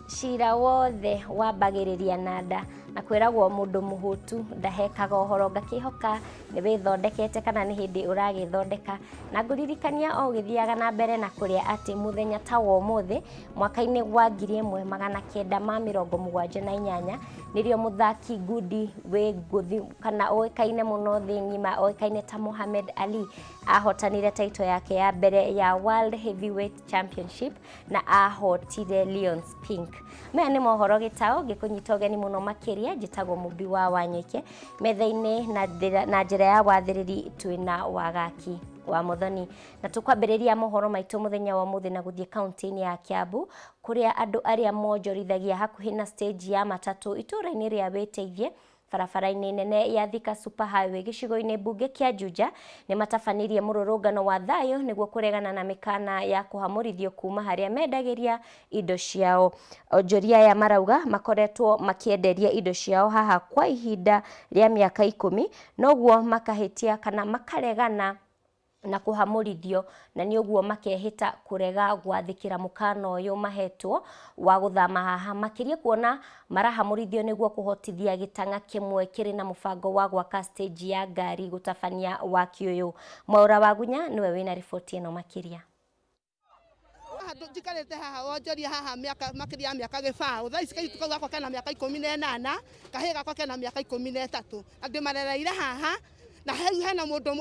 Cira wothe wambagĩrĩria na nda na kwĩragwo mũndũ mũhũtu ndahekaga ũhoro ngakĩhoka nĩ wĩthondekete kana nĩ hĩndĩ ũragĩthondeka na ngũririkania o gĩthiaga na mbere na kũrĩa atĩ mũthenya ta wa ũmũthĩ mwaka-inĩ wa 1978 nĩrĩo mũthaki ngundi wĩ ngũthi kana oĩkaine mũno thĩ ng'ima oĩkaine ta Muhammad Ali ahotanire title yake ya mbere ya World Heavyweight Championship na ahotire Lions Pink. Maya nĩ mohoro gĩtao ngĩkũnyita ũgeni mũno makĩria njĩtagwo Mũmbi wa Wanyeke metha-inĩ na njĩra ya wathĩrĩri twĩna wagaki wa Muthoni na tũkwambĩrĩria mohoro maitũ mũthenya wa mũthĩ na gũthiĩ kaunti-inĩ ya Kiambu kũrĩa andũ arĩa monjorithagia hakuhĩ na stage ya matatũ itũra-inĩ rĩa Wĩteithie barabara-inĩ nene ya Thika Super Highway gĩcigo-inĩ mbunge kĩa Juja nĩ matabanirie mũrũrũngano wa thayũ nĩguo kũregana na mĩkana ya kũhamũrithio kuma harĩa mendagĩria indo ciao. Onjoria aya marauga makoretwo makĩenderia indo ciao haha kwa ihinda rĩa mĩaka 10 noguo makahĩtia kana makaregana na kũhamũrithio na nĩ ũguo makehĩta kũrega gwathĩkĩra mũkana ũyũ mahetwo wa gũthama haha makĩria kuona marahamũrithio nĩguo kũhotithia gĩtang'a kĩmwe kĩrĩ na mũbango wa gwaka stage ya ngari gũtabania waki ũyũ. Mwaura Wagunya nĩwe wĩna riboti ĩno makĩria. Njikarĩte haha wonjoria haha makĩria ya mĩaka gĩbaũ thaa ici kairĩtu kau gakwa kena mĩaka 18 kahĩĩ gakwa kena mĩaka 13 andũ marereire haha na hena mũndũ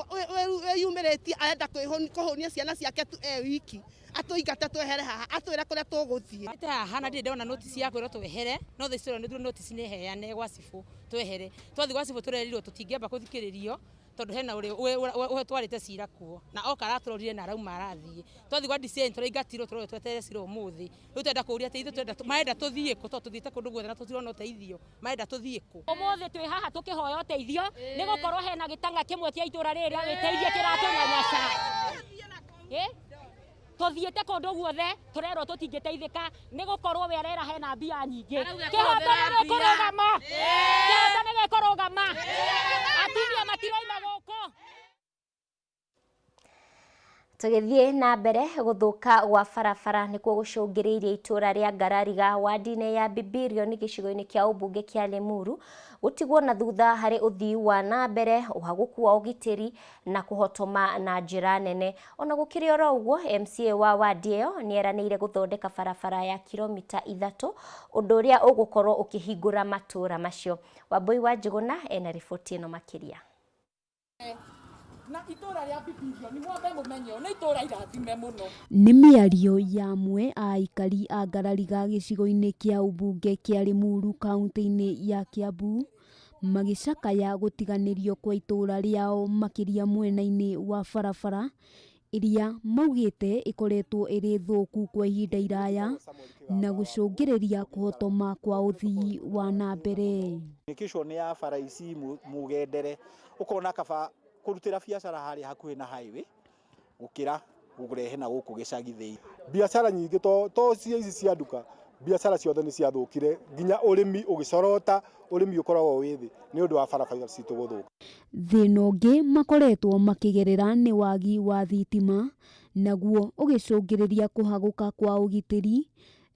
wĩyumĩrĩtie arenda kũhũnia ciana ciake tu wiki atũingate twehere haha atwĩra kũrĩa tũgũthiĩ. Ite haha na ndĩrona notice ya kwĩrwo twehere no the story nĩthuo notice nĩ heane gwa cibũ twehere twathi gwa cibũ tũrerirwo tũtingĩamba gũthikĩrĩrio tondũ hena ũrĩa twarĩte cira kuo na oka aratũrorire na arauma arathiĩ twathi gwa DCI tũraingatirwo tũrore twetere cira ũmũthĩ rĩu twenda kũũria atĩ ithuĩ marenda tũthiĩ kũ tondũ tũthiĩte kũndũ guothe na tũtirona ũteithio marenda tũthiĩ kũ. Ũmũthĩ twĩ haha tũkĩhoya ũteithio nĩ gũkorwo hena gĩtang'a kĩmwe kĩa itũra rĩrĩ rĩa Wĩteithie kĩratũnyanyaca tũthiĩte kũndũ guothe tũrerwo tũtingĩteithĩka nĩ gũkorwo we arera hena mbia nyingĩ kĩhotane gĩkũrũgama atumia matiroima gũkũ. Tũgĩthiĩ na mbere gũthũka gwa barabara nĩkuo gũcũngĩrĩirie itũra rĩa Ngarariga wadi-inĩ ya Bibirio gĩcigo-inĩ kĩa ũmbunge kĩa Limuru gũtigwo na thutha harĩ ũthii wa na mbere ũhagũku wa ũgitĩri na kũhotoma na njĩra nene. Ona gũkĩrĩ oro ũguo MCA wa wadi ĩyo nĩeranĩire gũthondeka barabara ya kilomita 3 ũndũ ũrĩa ũgũkorwo ũkĩhingũra matũra macio. Wambui wa Njuguna ena riboti ĩno makĩria. Na itura rĩa Bibirio ni mwambe mũmenyo nĩ itura irathime mũno. Nĩ mĩario ya amwe a aikari a Ngarariga gĩcigo-inĩ kĩa ũmbunge kĩa Limuru kaunti-inĩ ya Kiambu magĩcakaya gũtiganĩrio kwa itũra rĩao makĩria mwena-inĩ wa barabara iria maugĩte ĩkoretwo ĩrĩ thũku kwa ihinda iraya na gũcũngĩrĩria kũhotoma kwa ũthii wa na mbere. Nĩkĩco nĩ ya bara ici mugendere ũkona kaba kũrutĩra biacara harĩa hakuhĩ na highway gũkĩra gũkurehe na gũkũ gĩcagi thĩinĩ. Biacara nyingĩ to ici cia nduka biacara ciothe nĩ ciathũkire nginya ũrĩmi ũgĩcorota ũrĩmi ũkoragwo wĩ thĩ nĩ ũndũ wa barabara citũ gũthũka. Thĩna ũngĩ makoretwo makĩgerera nĩ wagi wa thitima naguo ũgĩcũngĩrĩria kũhagũka kwa ũgitĩri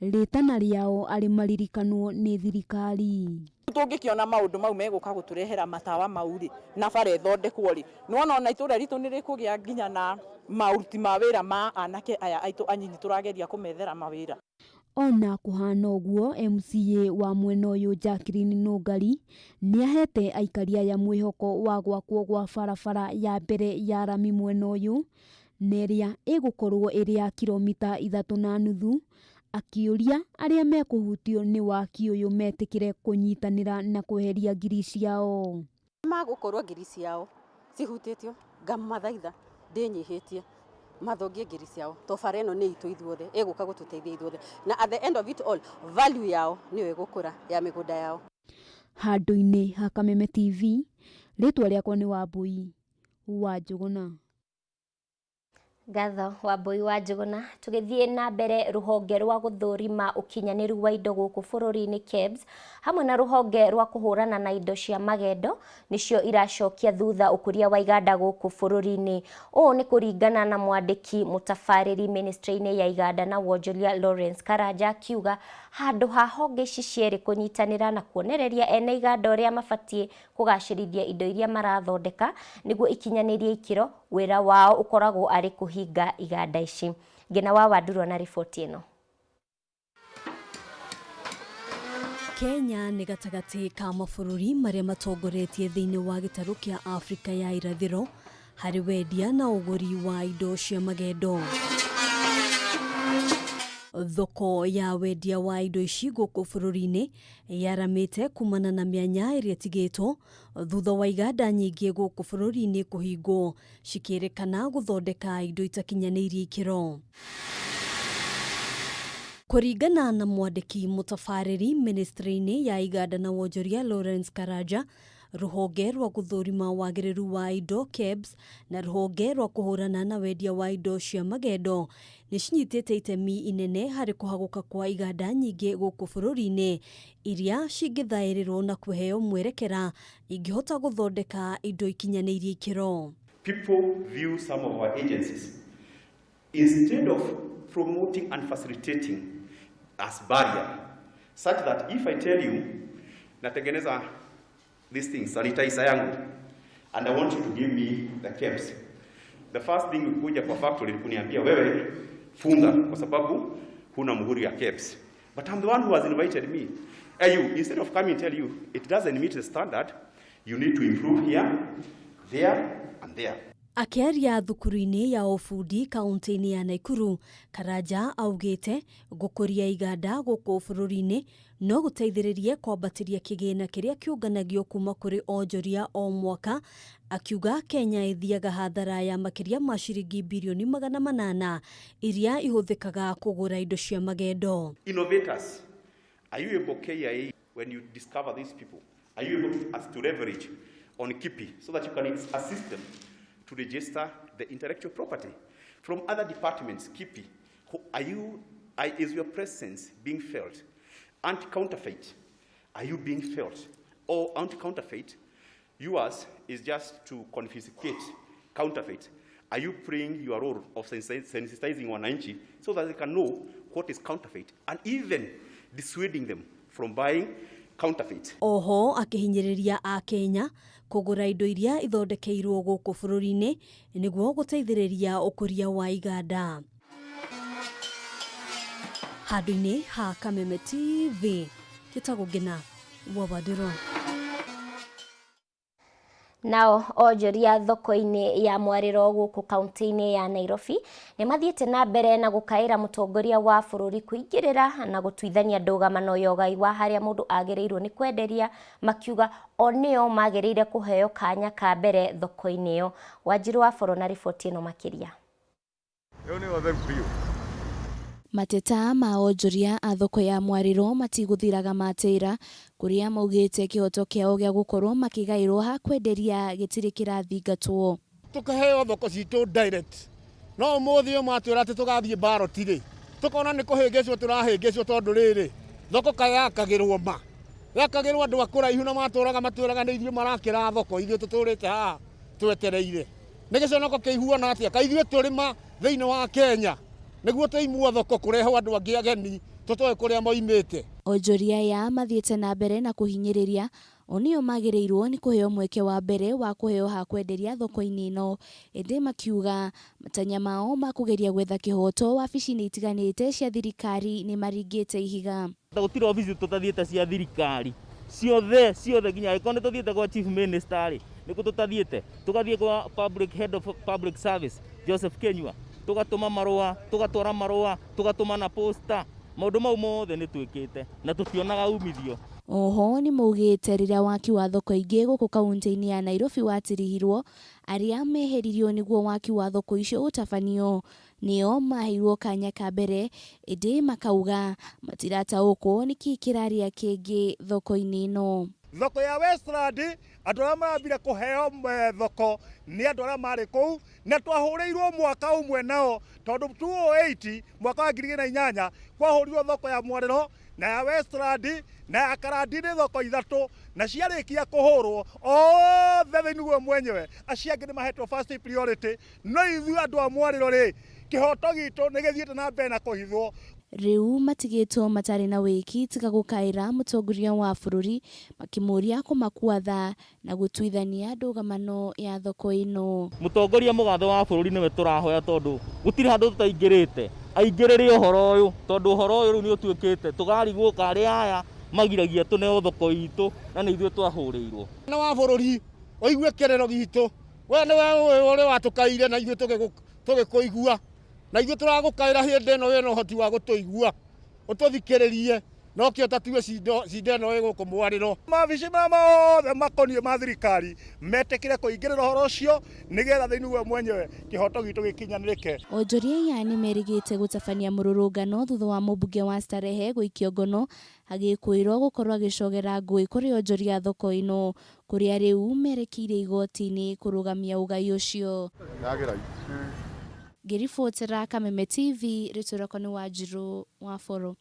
rĩtana rĩao arĩ maririkanwo nĩ thirikari. Tũngĩkiona maũndũ mau megũka gũtũrehera matawa mauri na bara ĩthondekwo rĩ nona itũra ritũ nĩ rĩkũgĩa nginya na maũruti ma wĩra ma anake aya aitũ anyinyi tũrageria kũmethera mawĩra. Ona kũhana ũguo MCA wa mwena ũyũ Jacqueline Nũngari nĩahete aikari aya mwĩhoko wa gwakwo gwa barabara ya mbere ya rami mwena ũyũ nerĩa ĩgũkorwo ĩrĩ ya kilomita 3.5 akĩũria arĩa mekũhutio nĩ waki ũyũ metĩkĩre kũnyitanĩra na kweheria ngiri ciao. Magũkorwo ngiri ciao cihutĩtio ngamathaitha ndĩnyihĩtie mathongie ngiri ciao to bara ĩno nĩ itũ ithuothe ĩgũka gũtũteithia ithuothe na at the end of it all value yao nĩyo ĩgũkũra ya mĩgũnda yao. Handũ-inĩ ha Kameme TV rĩtwa rĩakwa nĩ Wambui wa Njuguna. Gatho Wambui wa Njuguna. Tugithie na mbere, ruhonge rwa guthurima ukinyaniru wa indo guku bururi-ini KEBS hamwe na ruhonge rwa kuhurana na indo cia magendo nicio iracokia thutha ukuria wa iganda guku bururi-ini. Uu ni kuringana na mwandiki mutafariri ministry-ini ya iganda na wonjoria Lawrence Karanja akiuga handu ha honge ici cieri kunyitanira na kuonereria ene iganda uria mabatie kugacirithia indo iria marathondeka niguo ikinyanirie ikiro, wira wao ukoragwo ari kuhinga iganda ici. Ngina wa Wandurwo na riboti ino. Kenya nĩ gatagati ka mabũrũri marĩa matongoretie thĩinĩ wa gĩtarũ kĩa Afrika ya irathĩro harĩ wendia na ũgũri wa indo cia magendo. Thoko ya wendia wa indo ici gũkũ bũrũri-inĩ yaramĩte kumana na mĩanya ĩrĩa ĩtigĩtwo thutha wa iganda nyingĩ gũkũ bũrũri-inĩ kũhingwo cikĩrĩkana gũthondeka indo itakinyanĩirie ikĩro. Kũringana na mwandĩki mutafariri ministry-inĩ ya iganda na wonjoria Lawrence Karanja, ruhonge rwa guthurima wagĩrĩru wa indo KEBS na ruhonge rwa kuhurana na wendia wa indo cia magendo nĩ cinyitĩte itemi inene harĩ kũhagũka kwa iganda nyingĩ gũkũ bũrũri-inĩ iria cingĩthaĩrĩrwo na kũheo mwerekera ingĩhota gũthondeka indo ikinyanĩirie ikĩro. People view some of our agencies instead of promoting and facilitating as barrier, such that if I tell you natengeneza these things, sanitizer yangu, and I want you to give me the KEBS, the first thing ukuja kwa factory ni kuniambia wewe funga kwa sababu huna muhuri ya KEBS. But I'm the one who has invited me. You, instead of coming and tell you it doesn't meet the standard, you need to improve here, there and there. Akiaria thukuru-inĩ ya ũbundi kaunti-inĩ ya Nakuru, Karanja augĩte gũkũria iganda gũkũ bũrũri-inĩ no gũteithĩrĩrie kwambatĩria kĩgĩna kĩrĩa kĩũnganagio kuma kũrĩ onjoria o mwaka, akiuga Kenya ĩthiaga hathara ya makĩria ma ciringi birioni 800 iria ihũthĩkaga kũgũra indo cia magendo. Innovators, are you able, KIA, when you discover these people, are you able to leverage on KIPI so that you can assist them to register the intellectual property from other departments? KIPI, is your presence being felt? Anti-counterfeit, are you being felt? Or anti-counterfeit, yours is just to confiscate counterfeit. Are you playing your role of sensitizing wananchi so that they can know what is counterfeit and even dissuading them from buying counterfeit? Oho akihinyĩrĩria a Kenya kũgũra indo iria ithondekeirwo gũkũ bũrũri-inĩ nĩguo gũteithĩrĩria ũkũria wa iganda. Handũ-inĩ ha Kameme TV, Kĩtagwo Ngina wa Wandurwo. Nao onjoria thoko-inĩ ya Mwarĩro gũkũ kaunti-inĩ ya Nairobi nĩ mathiĩte na mbere na gũkaĩra mũtongoria wa bũrũri kũingĩrĩra na gũtuithania ndũgamano ya ũgai wa harĩa mũndũ agĩrĩirwo nĩ kwenderia, makiuga o nĩo magĩrĩire kũheo kanya ka mbere thoko-inĩ ĩyo. Wanjirũ wa Boro na riboti ĩno makĩria. Mateta ma onjoria a thoko ya Mwarĩro matigũthiraga matĩra kũrĩa maugĩte kĩhoto kĩao gĩa gũkorwo makĩgaĩrwo ha kwenderia gĩtirĩ kĩrathingatwo. Tukaheo thoko citũ direct, no ũmũthĩ matwĩra atĩ tũgathiĩ baroti-rĩ, tukona nĩ kũhĩngĩcwo tũrahĩngĩcwo tondũ rĩrĩ thoko kayakagĩrwo ma yakagĩrwo andũ akũraihu na matwĩraga nĩ ithuĩ marakĩra thoko, ithuĩ tũtũrĩte haha twetereire. Nĩ gĩconoko kĩihuana atĩa ka ithuĩ tũrĩma thĩinĩ wa Kenya nĩguo tũimwo thoko kũreho andũ angĩ ageni tũtoe kũrĩa moimĩte. Onjoria ya mathiĩte na mbere na kũhinyĩrĩria o nĩo magĩrĩirwo nĩ kũheo mweke wa mbere wa kũheo ha kwenderia thoko-inĩ ĩno, ĩndĩ makiuga matanya mao ma kũgeria gwetha kĩhoto wabici-inĩ itiganĩte cia thirikari nĩ maringĩte ihiga. Gũtirĩ wabici tũtathiĩte cia thirikari ciothe nginya ĩkorwo nĩ tũthiĩte kwa chief minister-rĩ nĩkũ tũtathiĩte, tũgathiĩ kwa public head of public service Joseph Kenyua, tugatuma marũa, tugatwara marũa, tugatuma na posta, maũndũ mau mothe nĩ twĩkĩte na tũtionaga umithio. Oho nĩ maugĩte rĩrĩa waki wa thoko ingĩ gũkũ kaunti-inĩ ya Nairobi watirihirwo, arĩa meheririo nĩguo waki wa thoko icio ũtabanio nĩo maheirwo kanya ka mbere, ĩndĩ makauga matirataũkwo nĩkĩ kĩrarĩa kĩngĩ thoko-inĩ ĩno. thoko ya Westland andũ arĩa marambire kũheo thoko nĩ andũ arĩa marĩ kũu na twahũrĩirwo mwaka ũmwe nao tondũ 208 mwaka wa 2008 kwahũrirwo thoko ya Mwarĩro na ya Westland na ya Karandi nĩ thoko ithatũ na ciarĩkia kũhũrwo othe thĩinĩ mwenyewe acio angĩ nĩ mahetwo first priority no ithuĩ andũ a Mwarĩro rĩ kĩhoto gitũ nĩ gĩthiĩte na mbere na kũhithwo. Riu matigĩtwo matarĩ na wĩki tiga gũkaĩra mũtongoria wa bũrũri makĩmũria kũmakua tha na gũtuithania ndũgamano ya thoko ĩno. Mũtongoria mũgathe wa bũrũri nĩwe tũrahoya tondũ gũtirĩ handũ tũtaingĩrĩte aingĩrĩre ũhoro ũyũ tondũ ũhoro ũyũ rĩu nĩ ũtuĩkĩte tũgarigwo karĩ aya magiragia tũneo thoko itũ na nĩ ithuĩ twahũrĩirwo. Na wa bũrũri ũigue kĩrĩro gitũ we nĩwe ũrĩ watũkaire na ithuĩ tũgĩkũigua na ithuĩ tũragũkaĩra hĩndĩ ĩno wĩna ũhoti wa gũtũigua ũtũthikĩrĩrie no kĩo tatue cinda ĩno ĩgũkũ Mwarĩro. Mabici mothe makoniĩ ma thirikari metĩkĩre kũingĩrĩra ũhoro ũcio nĩgetha thĩinĩ mwenyewe kĩhoto gitũ gĩkinyanĩrĩke. Onjoria aya nĩ merĩgĩte gũtabania mũrũrũngano thutha wa mũmbunge wa Starehe gũikio ngono agĩkwĩrwo gũkorwo agĩcogera ngũĩ kũrĩ onjoria thoko ĩno kũrĩa rĩu merekeire igoti-inĩ kũrũgamia ũgai ũcio. Ngĩribotera Kameme TV rĩtũrako nĩ Wanjirũ wa Boro.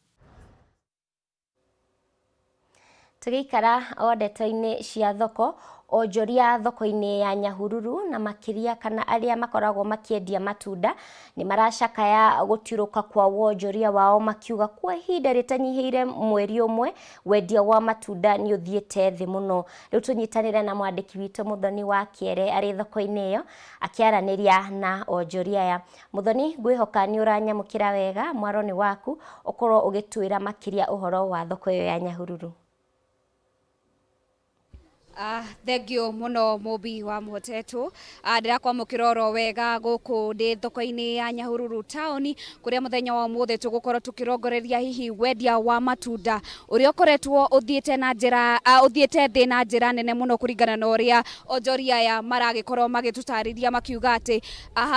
Tũgĩikara o ndeto-inĩ cia thoko, onjoria thoko-inĩ ya Nyahururu na makĩria kana arĩa makoragwo makĩendia matunda nĩ maracakaya gũtirũka kwa wonjoria wao makiuga kwa ihinda rĩtanyihĩire mweri ũmwe wendia wa matunda nĩ ũthiĩte thĩ mũno. Rĩu tũnyitanĩre na mwandĩki witũ Mũthoni wa Kĩere arĩ thoko-inĩ ĩyo akĩaranĩria na onjoria aya. Mũthoni, ngwĩhoka nĩ ũranyamũkĩra wega, mwaro nĩ waku, ũkorwo ũgĩtwĩra makĩria ũhoro wa thoko ĩyo ya Nyahururu. Thengio muno mubi wa muhotetwo ndirakwamũkĩra oro wega gũkũ ndĩ thoko-inĩ ya Nyahururu taũni kũrĩa mũthenya wa ũmũthĩ tũgũkorwo tũkĩrongoreria hihi wendia wa matunda ũrĩa ũkoretwo ũthiĩte thĩ na njĩra nene mũno kũringana na ũrĩa onjoria aya maragĩkorwo magĩtũtarĩria makiuga atĩ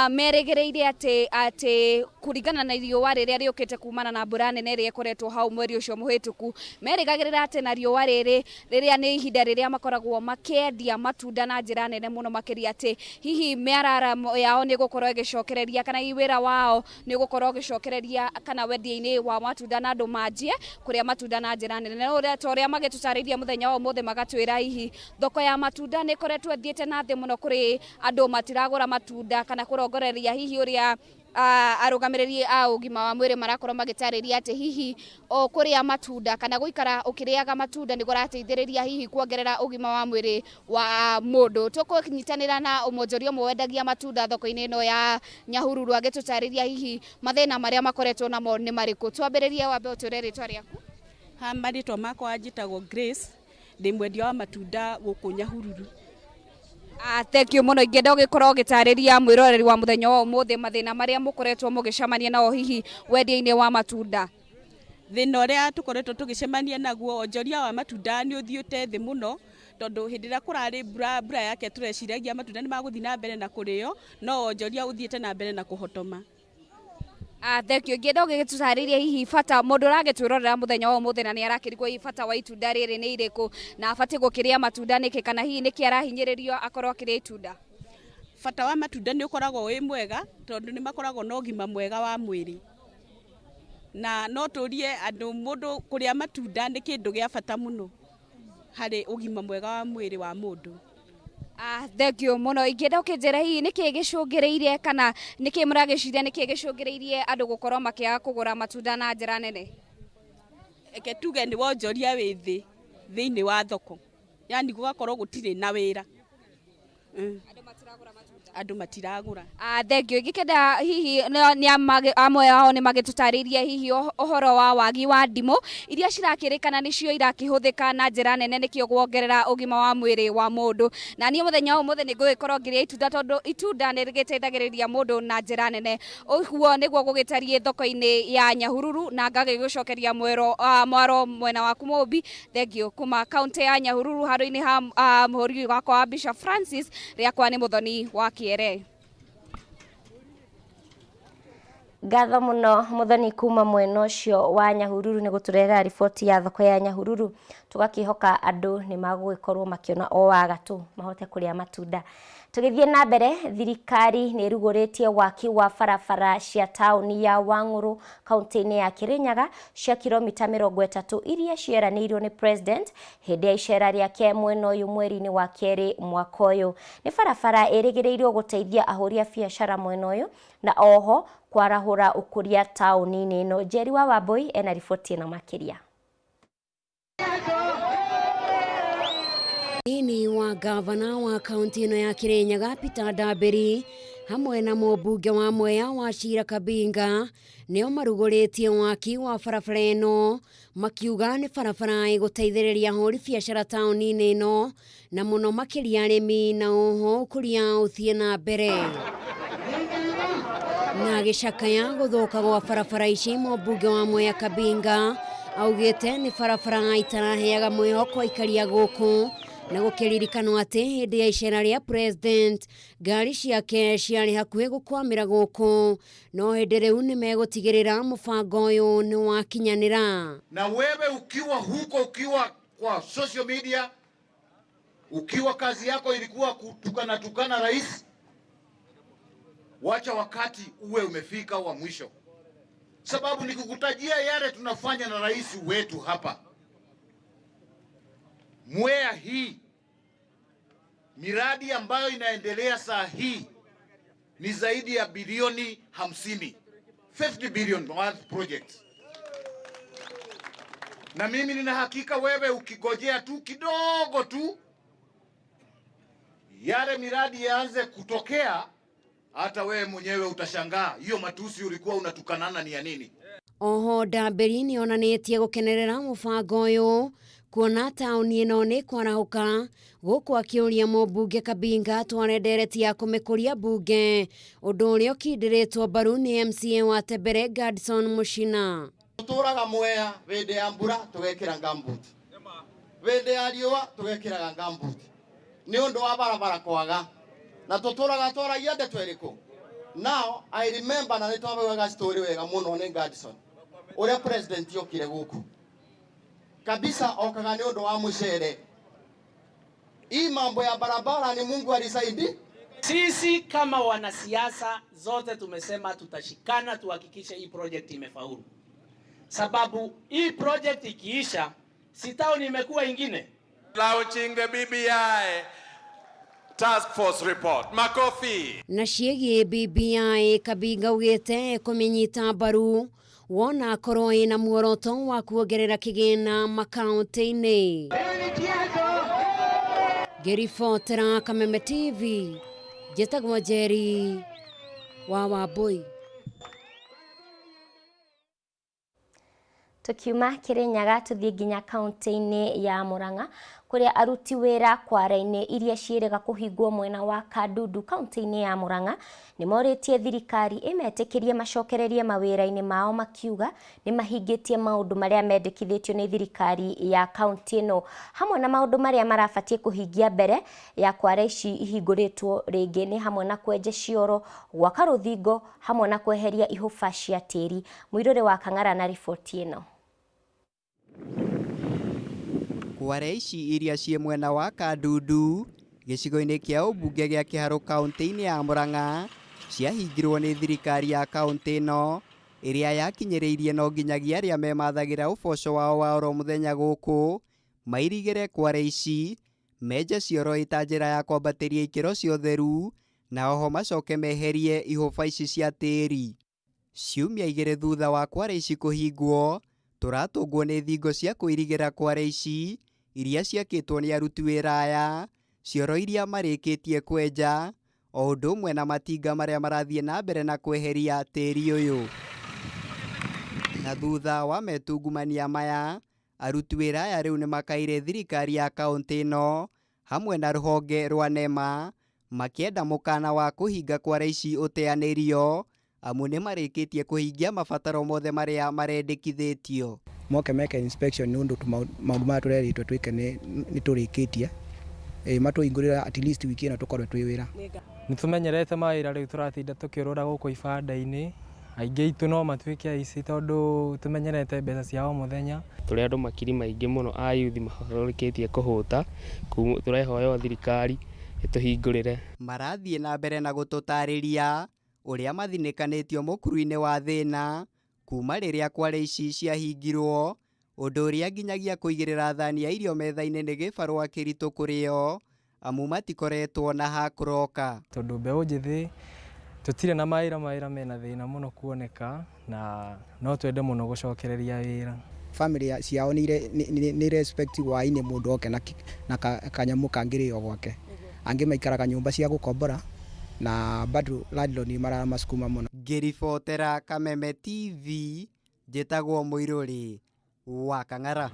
merĩgĩrĩire atĩ kũringana na riũa rĩrĩa rĩũkĩte kumana na mbura nene ĩrĩa ĩkoretwo hau mweri ũcio mũhĩtũku, merĩgagĩrĩra atĩ na riũa rĩrĩ rĩrĩa nĩ ihinda rĩrĩa makoragwo makĩendia matunda na njĩra nene mũno makĩria atĩ hihi mĩararamo yao nĩ gũkorwo ĩgĩcokereria kana wĩra wao nĩ gũkorwo ũgĩcokereria kana wendia-inĩ wa matunda na andũ manjie kũrĩa matunda na njĩra nene. Ũrĩa magĩtũtarĩria mũthenya wa ũmũthĩ magatwĩra hihi thoko ya matunda nĩ ĩkoretwo ĩthiĩte na thĩ mũno kũrĩ andũ matiragũra matunda kana kũrongoreria hihi ũrĩa arũgamĩrĩri a ũgima wa mwĩrĩ marakorwo magĩtarĩria atĩ hihi o kũrĩa matunda kana gũikara ũkĩrĩaga matunda nĩ kũrateithĩrĩria hihi kuongerera ũgima wa mwĩrĩ wa mũndũ. Tũkũnyitanĩra na ũmonjoria ũmwe wendagia matunda thoko-inĩ ĩno ya Nyahururu agĩtũtarĩria hihi mathĩna marĩa makoretwo namo nĩ marĩkũ. Twambĩrĩrie wambe ũtwĩre rĩtwa rĩaku. Marĩtwa makwa njĩtagwo Grace, ndĩ mwendia wa matunda gũkũ Nyahururu. Thank you muno. Ingĩenda ũgĩkorwo ũgĩtarĩria mwĩroreri wa mũthenya wa ũmũthĩ mathĩna marĩa mũkoretwo mũgĩcemania nao hihi wendia-inĩ wa matunda. Thĩna ũrĩa tũkoretwo tũgĩcemania naguo onjoria wa matunda nĩ ũthiĩte thĩ mũno tondũ hĩndĩ ĩrĩa kũrarĩ mbura yake tũreciragia matunda nĩ magũthiĩ na mbere na kũrĩo no onjoria ũthiĩte na mbere na kũhotoma. Thank you. Ingĩenda ũgĩtũtarĩria hihi bata mũndũ ũragĩtwĩrorera mũthenya wa ũmũthĩ na nĩ arakĩrigwo hihi bata wa itunda rĩrĩ nĩ irĩkũ na abatiĩ gũkĩrĩa matunda nĩkĩ kana hihi nĩkĩ arahinyĩrĩrio akorwo akĩrĩa itunda. Bata wa matunda nĩ ũkoragwo wĩ mwega tondũ nĩ makoragwo na ũgima mwega wa mwĩrĩ na no tũrie andũ mũndũ kũrĩa matunda nĩ kĩndũ gĩa bata mũno harĩ ũgima mwega wa mwĩrĩ wa mũndũ. Thank you muno. Ingĩenda ũkĩnjĩra hihi nĩkĩ gĩcũngĩrĩirie kana nĩkĩ mũragĩciria nĩkĩ gĩcũngĩrĩirie andũ gũkorwo makĩaga kũgũra matunda na njĩra nene? Eke tuge nĩ wonjoria wĩ thĩ thĩinĩ wa thoko, yani gũgakorwo gũtirĩ na wĩra. Andũ matiragũra. Thank you. Ingĩkenda hihi amwe ao nĩ magĩtũtarĩirie hihi ũhoro wa wagi wa ndimũ iria cirakĩrĩkana nĩcio irakĩhũthĩka na njĩra nene nĩkĩo kuongerera ũgima wa mwĩrĩ wa mũndũ. Na niĩ mũthenya wa ũmũthĩ nĩ ngũgĩkorwo ngĩrĩa itunda tondũ itunda nĩ rĩgĩteithagĩrĩria mũndũ na njĩra nene. Ũguo nĩguo gũgĩtariĩ thoko-inĩ ya Nyahururu na ngagĩgũcokeria mwaro mwena waku Mũmbi. Thank you. Kuma kaunti ya Nyahururu handũ-inĩ ha mũhũri wakwa wa Bishop Francis, rĩakwa nĩ Mũthoni wa Kĩere. Ngatho muno muthoni kuma mwena ucio wa Nyahururu ni guturehera riboti ya thoko ya Nyahururu, tugakihoka andu ni magũgikorwo makiona o wagatu mahote kuria matunda. Tugithie na mbere, thirikari ni ruguritie waki wa barabara cia tauni ya Wang'uru kaunti-ini ya Kirinyaga cia kilomita 30 iria cieranĩirwo ni president hindi ya icera riake mwena uyu mweri-ini wa keri mwaka uyu. Ni barabara ĩrĩgĩrĩirwo guteithia ahũri a biacara mwena uyu na oho kwarahura ukuria tauni-ini ĩno. Njeri wa Wambui ena riboti ĩno makiria. Ini wa gavana wa kaunti ino ya Kirinyaga Peter Ndambĩri hamwe na mũmbunge wa Mwea wa Cira Kabinga nĩo marugũrĩtie waki wa barabara ĩno, makiuga nĩ barabara ĩgũteithĩrĩria ahũri biacara tauni-inĩ ĩno na mũno makĩria arĩmi na oho ũkũria ũthiĩ na mbere. Na gĩcakaya gũthũka gwa barabara ici, mũmbunge wa Mwea Kabinga augĩte nĩ barabara itaraheaga mwĩhoko aikaria gũkũ na gũkĩririkanwo atĩ hĩndĩ ya icera rĩa president ngari ciake ciarĩ hakuhĩ gũkwamĩra gũkũ, no hĩndĩ rĩu nĩ megũtigĩrĩra mũbango ũyũ nĩ wakinyanĩra. Na wewe ukiwa huko, ukiwa kwa social media, ukiwa kazi yako ilikuwa kutukana rais, wacha wakati uwe umefika wa mwisho, sababu nikukutajia yale tunafanya na rais wetu hapa Mwea. Hii miradi ambayo inaendelea saa hii ni zaidi ya bilioni 50, 50 billion worth project. Na mimi nina hakika wewe ukigojea tu kidogo tu yale miradi yaanze kutokea, hata wewe mwenyewe utashangaa hiyo matusi ulikuwa unatukanana ni ya nini. Oho Ndambĩri nĩ onanĩtie gũkenerera mũbango ũyũ kuona tauni ĩno nĩ kwarahuka, gũkũ akĩũria mũmbunge Kabinga atware ndereti ya kũmĩkũria mbunge, ũndũ ũrĩa ũkindĩrĩtwo mbaru nĩ MCA wa Tembere Gadson Muchina. Tutũraga Mwea hĩndĩ ya mbura tũgekĩra gumboot, hĩndĩ ya riũa tũgekĩra gumboot nĩ ũndũ wa barabara kwaga, na tutũraga twaragia ndeto ĩrĩkũ. Now I remember na nĩtwabĩwaga story wega mũno nĩ Gadson ũrĩa president yokire gũkũ kabisa okaga nĩ ũndũ wa mũcere. Hii mambo ya barabara ni Mungu alisaidi. Sisi kama wanasiasa zote tumesema tutashikana tuhakikishe hii project imefaulu, sababu hii project ikiisha sitaoni imekuwa ingine. Launching the BBI task force report. Makofi. Na ciĩgiĩ BBI Kabinga augĩte kũmĩnyita mbaru wona korwo ĩna muoroto wa kuongerera kĩgĩna makaunti-inĩ. Ngĩribotera Kameme TV, njĩtagwo Njeri wa Wambui. Tukiuma Kirinyaga tuthie nginya kaunti-inĩ ya Murang'a kuria aruti wĩra kwara-inĩ iria ciĩrĩga kũhingwo mwena wa Kandudu kaunti-inĩ ya Murang'a nĩ morĩtie thirikari ĩmetĩkĩrie macokererie mawĩra-inĩ mao makiuga nĩ mahingĩtie maũndũ marĩa mendekithĩtio nĩ thirikari ya kaunti ĩno, hamwe na maũndũ marĩa marabatie kũhingia mbere ya kwara ici ihingũrĩtwo rĩngĩ nĩ hamwe na kwenja cioro, gwaka rũthingo hamwe na kweheria ihũba cia tĩri. Mũirũrĩ wa Kang'ara na riboti ĩno. Kwara ici iria ciĩ mwena wa Kandudu gĩcigo-inĩ kĩa ũmbunge gĩa Kĩharũ kaunti-inĩ ya Murang'a ciahingirwo nĩ thirikari ya kaunti ĩno ĩrĩa yakinyĩrĩirie no nginyagia arĩa memathagĩra ũboco wao wa oro mũthenya gũkũ mairigĩre kwara ici, menja cioro ĩta njĩra ya kwambatĩria ikĩro cia ũtheru na oho macoke meherie ihũba ici cia tĩri. Ciumia igĩrĩ thutha wa kwara ici kũhingwo, tũratũngwo nĩ thingo cia kũirigĩra kwara ici iria ciakĩtwo nĩ aruti wĩra aya, cioro iria marĩkĩtie kwenja, o ũndũ ũmwe na matinga marĩa marathiĩ na mbere na kweheria tĩri ũyũ. Na thutha wa metungumania maya, aruti wĩra aya rĩu nĩ makaire thirikari ya kaunti ĩno hamwe na rũhonge rwa NEMA makĩenda mũkana wa kũhinga kwara ici ũteanĩrio, amu nĩ marĩkĩtie kũhingia mabataro mothe marĩa marendekithĩtio. Moke meke inspection nĩ ũndũ maũndũ marĩa tũrerĩtwo twĩke nĩ tũrĩkĩtie, matũhingũrĩra at least wiki ĩno tũkorwo twĩ wĩra. Nĩ tũmenyerete mawĩra rĩu tũratinda tũkĩũrũra gũkũ ibanda-inĩ, aingĩ itu no matuĩke aici tondũ tumenyerete mbeca ciao muthenya. Tũrĩ andũ makiri maingĩ mũno a youth mahorokĩtie kũhũta, tũrehoya thirikari ĩtũhingũrĩre. Marathiĩ na mbere na gũtũtarĩria ũrĩa mathinĩkanĩtio mũkuru-inĩ wa thĩna kuma rĩrĩa kware ici ciahingirwo, ũndũ ũrĩa nginyagia kũigĩrĩra thani ya irio metha-inĩ nĩ gĩbarũa kĩritũ kũrĩo amu matikoretwo na ha kũroka. Tondũ mbeũ njĩthĩ tutire na mawĩra mena thĩna mũno kuoneka, na no twende mũno gũcokereria wĩra. Family ciao ni respect waine mũndũ oke na kanyamu kangĩrĩo gwake. Angĩ maikaraga nyũmba cia gũkombora na bado landlord ni maramasukuma mũno. Ngĩribotera Kameme TV, njĩtagwo Mũirũrĩ wa Kang'ara.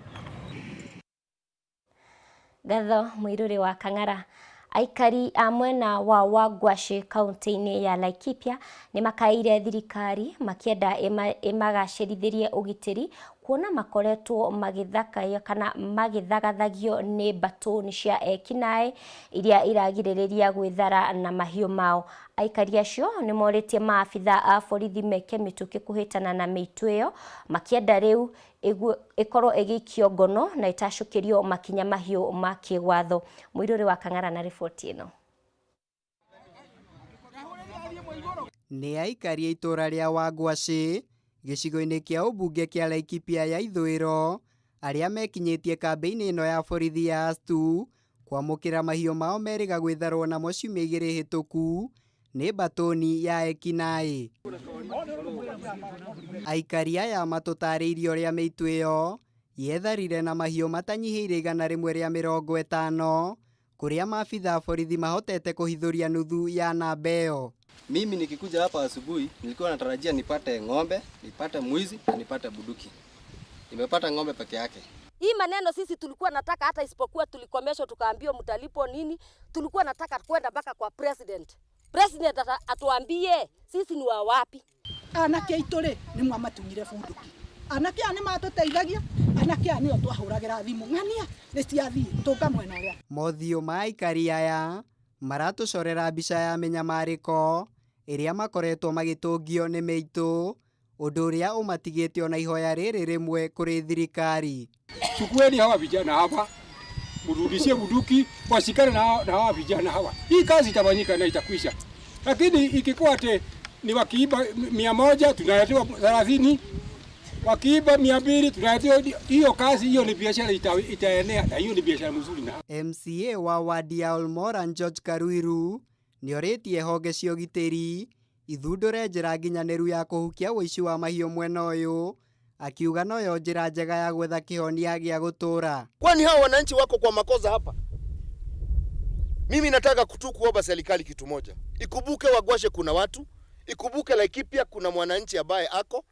Gatho Mũirũrĩ wa Kang'ara. Aikari a mwena wa Wangwashi kaunti-inĩ ya Laikipia nĩ makaire thirikari makĩenda imagacĩrithirie ũgitĩri, kuona makoretwo magĩthakaya kana magĩthagathagio nĩ mbatũni cia ekinaĩ iria iragirĩrĩria gwĩthara na mahiũ mao. Aikari acio nĩ morĩtie maabitha a borithi meke mĩtũkĩ kũhĩtana na mĩitũ ĩyo, makĩenda rĩu ĩkorwo ĩgĩikio ngono na ĩtacũkĩrio makinya mahiũ ma kĩwatho. Mũirũrĩ wa Kang'ara na riboti ĩno. Nĩ aikari a itũra rĩa Wangwashi gĩcigo-inĩ kĩa ũmbunge kĩa Laikipia ya ithũĩro arĩa mekinyĩtie kambĩ-inĩ ĩno ya borithi ya Astu kwamũkĩra mahiũ mao merĩga gwĩtharwo namo ciumia 2 hĩtũku nĩ mbatũni ya ekinaĩ. Aikari aya matũtarĩirie ũrĩa mĩitũ ĩyo yetharire na mahiũ matanyihĩire 150 kũrĩa maabitha borithi mahotete kũhithũria nuthu ya namba ĩyo. Mimi nikikuja hapa asubuhi nilikuwa natarajia nipate ng'ombe, nipate mwizi na nipate buduki. Nimepata ng'ombe peke yake. Hii maneno sisi tulikuwa nataka, hata isipokuwa tulikomeshwa tukaambiwa mtalipo nini, tulikuwa nataka kwenda mpaka kwa president. President atuambie sisi ni wa wapi. Anake itore ni mwamatunyire bunduki. Anake ani matuteithagia, anake ani o twahuragira thimu ng'ania ni ciathii tuka mwena ũrĩa. Mothiũ ma aikari aya maratucorera mbica ya menyamarĩko ĩrĩa makoretwo magĩtũngio nĩ mĩitũ, ũndũ ũrĩa ũmatigĩte ona ihoya rĩrĩ rĩmwe kũrĩ thirikari. Chukueni hawa vijana hapa, mrudishie bunduki, washikane na hawa vijana hawa. Hii kazi itafanyika na itakwisha. Lakini ikikuwa ate ni wakiiba 100 tunaletewa 30, wakiiba 200 tunaletewa, hiyo kazi hiyo ni biashara itaenea, na hiyo ni biashara mzuri. Na MCA wa wadi ya Olmoran George Karuiru nĩorĩtie honge cia ũgitĩri ithundũre njĩra nginyanĩru ya kũhukia ũici wa mahiũ mwena ũyũ, akiuga noyo njĩra njega ya gwetha kĩhonia gĩa gũtũra. Kwani hao wananchi wako kwa makosa hapa? Mimi nataka kuomba serikali kitu moja. Ikubuke Wangwashi kuna watu, ikubuke Laikipia kuna mwananchi ambaye ako,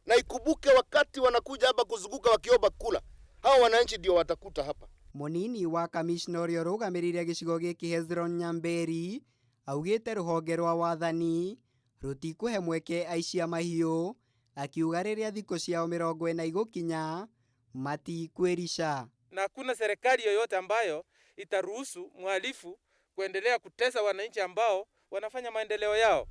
na ikubuke wakati wanakuja hapa kuzunguka wakiomba kula. Hao wananchi ndio watakuta hapa. Munini wa kamishna ũrĩa ũrũgamĩrĩire gĩcigo gĩkĩ Hezron Nyamberi augĩte rũhonge rwa wathani rutikũhe mweke aici a mahiũ, akiuga rĩrĩa thikũ ciao 40 igũkinya matikwĩrisha. Na hakuna serikali yoyote ambayo itaruhusu mhalifu kuendelea kutesa wananchi ambao wanafanya maendeleo yao.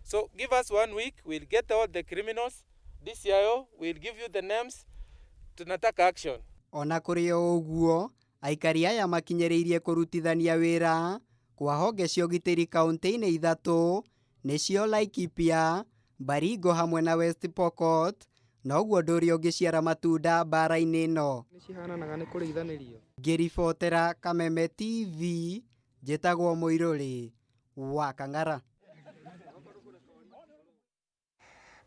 So give us 1 week, we'll get all the criminals. DCIO will give you the names. Tunataka action. Ona kũrĩ o ũguo, aikari aya makinyĩrĩirie kũrutithania wĩra kwa honge cia ũgitĩri kaunti-inĩ 3 nĩcio Laikipia, Baringo hamwe na West Pokot, na ũguo ũndũ ũrĩa ũngĩciara matunda mbara-inĩ ĩno. Nĩcihanaga nĩ kũrĩithanĩrio. Ngĩribotera Kameme TV, njĩtagwo Mũirũrĩ wa Kang'ara.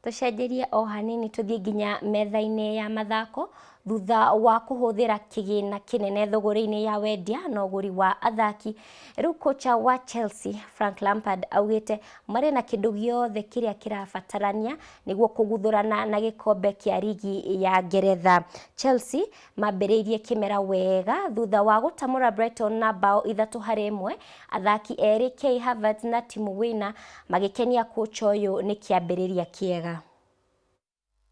Tucenjerie o hanini tuthiĩ nginya metha-inĩ ya mathako thutha wa kũhũthĩra kĩgĩna kĩnene thogora-inĩ ya wendia na ũgũri wa athaki. Rĩu kocha wa Chelsea Frank Lampard augĩte marĩ na kĩndũ gĩothe kĩrĩa kĩrabatarania nĩguo kũguthũrana na gĩkombe kĩa rigi ya Ngeretha. Chelsea mambĩrĩirie kĩmera wega thutha wa gũtamũra Brighton na bao 3-1, athaki erĩ Kai Havertz na Timo Werner magĩkenia kocha ũyũ nĩ kĩambĩrĩria kĩega.